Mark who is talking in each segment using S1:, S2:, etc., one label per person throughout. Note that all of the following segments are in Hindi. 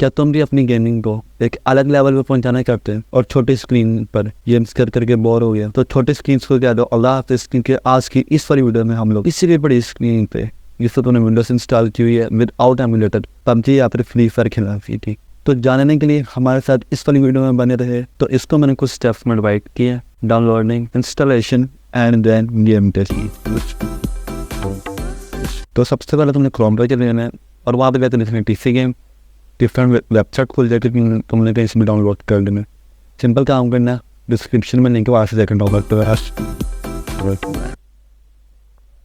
S1: क्या तुम भी अपनी गेमिंग को एक अलग लेवल पर पहुंचाना चाहते हैं और छोटी स्क्रीन पर गेम्स कर करके बोर हो गया? तो छोटी स्क्रीन को क्या दो अल्लाह हाफ़िज़ स्क्रीन के आज की इस वाली वीडियो में हम लोग इसी भी बड़ी स्क्रीन पे जिससे तुमने विंडोज इंस्टॉल की हुई है विदाउट एमुलेटर पबजी या फिर फ्री फायर खेलना थी। तो जानने के लिए हमारे साथ इस वाली वीडियो में बने रहे। तो इसको मैंने कुछ स्टेप्स में डिवाइड किए: downloading, installation and then game testing. तो सबसे पहले तुमने क्रोम पर चले जाना है और वहाँ पे लिखना है टीसी गेम। डिफरेंट वेबसाइट खुल जाएगी, तुमने कहीं से भी डाउनलोड कर लेना। सिंपल काम करना, डिस्क्रिप्शन में लिंक वहाँ से जाकर डाउनलोड कर।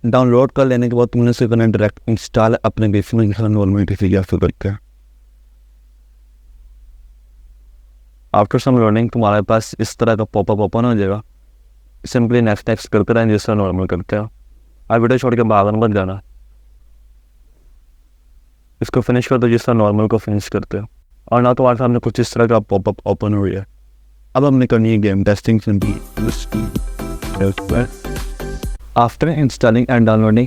S1: डाउनलोड कर लेने के बाद तुमने सिर्फ डायरेक्ट इंस्टॉल अपने पीसी में नॉर्मल पीसी या फिर करके। आफ्टर सम लर्निंग तुम्हारे पास इस तरह का पॉपअप ओपन हो जाएगा। सिंपली नेक्स्ट करते रहें जिस तरह नॉर्मल करते हो। आप वीडियो छोड़ के बाहर मत जाना, इसको फिनिश कर दो जिस तरह नॉर्मल को फिनिश करते हो। और ना तुम्हारे सामने कुछ इस तरह का पॉपअप ओपन हो गया। अब हमने करनी है game testing. After installing and downloading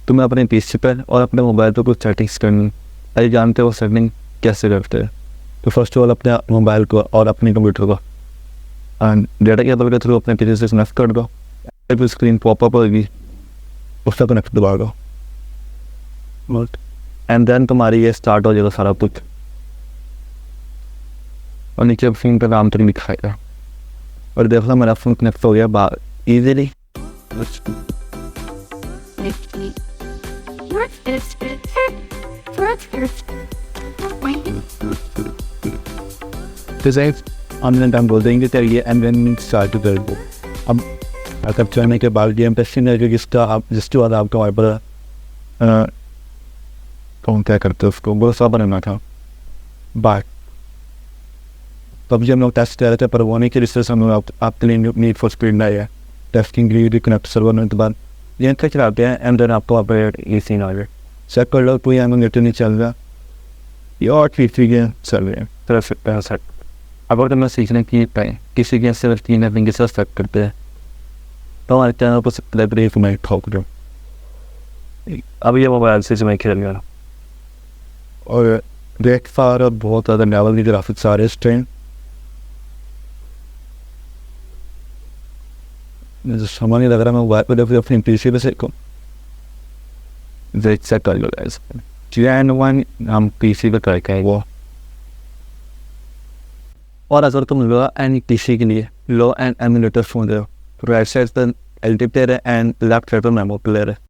S1: तुम्हें अपने पीसी पर और अपने मोबाइल पर कुछ सेटिंग्स करनी। अरे जानते हो सेटिंग कैसे करते हैं? तो फर्स्ट ऑफ ऑल अपने मोबाइल को और अपने कंप्यूटर को डेटा केबल के थ्रू अपने पीसी से कनेक्ट कर दो। फिर स्क्रीन पॉपअप होगी, उसका कनेक्ट दबा दो एंड देन तुम्हारी ये स्टार्ट हो जाएगा सारा कुछ। और नीचे स्क्रीन पर नाम तक दिखाएगा और देख लो मेरा फोन कनेक्ट हो गया बाहर इजीली। हम बोल देंगे चाहिए एंड देन स्टार्ट कर दो। अब अगर चलने के बाद गेम टेस्टिंग है जिसके बाद आपका वहाँ पर कौन क्या करते उसको बहुत सा बनना था बात। तब जब हम लोग टेस्ट कर रहे थे पर वो नहीं कि जिस तरह से हम लोग आपके लिए नीड फॉर स्पीड आई है टेस्टिंग के लिए कनेक्ट सर्वर होने के बाद ये तक चलाते हैं एंड देन आपको वहाँ पर ये सीन आ गया। चेक कर लो कोई एमुलेटर नहीं चल रहा ये और पीसी गेम चल रहे हैं तरह सेट। अब अगर मैं सीखने की किसी गेम से 3 एपिंग के साथ सेट करते हैं तो हमारे चैनल पर सब्सक्राइब करिए। मैं ठोक दो अब ये मोबाइल से मैं खेल गया और देख पा रहा बहुत ज़्यादा लेवल की ग्राफिक्स आ रहे इस टाइम। मुझे समझ नहीं लग रहा मैं मोबाइल पर अपनी पीसी पे सीखूं। चेक कर लो गाइस, Gen1 हम पीसी पे करके है वो। और अगर तुम लो एंड पीसी के लिए लो एंड एमुलेटर ढूंढ रहे हो तो राइट साइड पर एलटी प्लेयर है एंड लेफ्ट साइड पर मेमो प्लेयर है।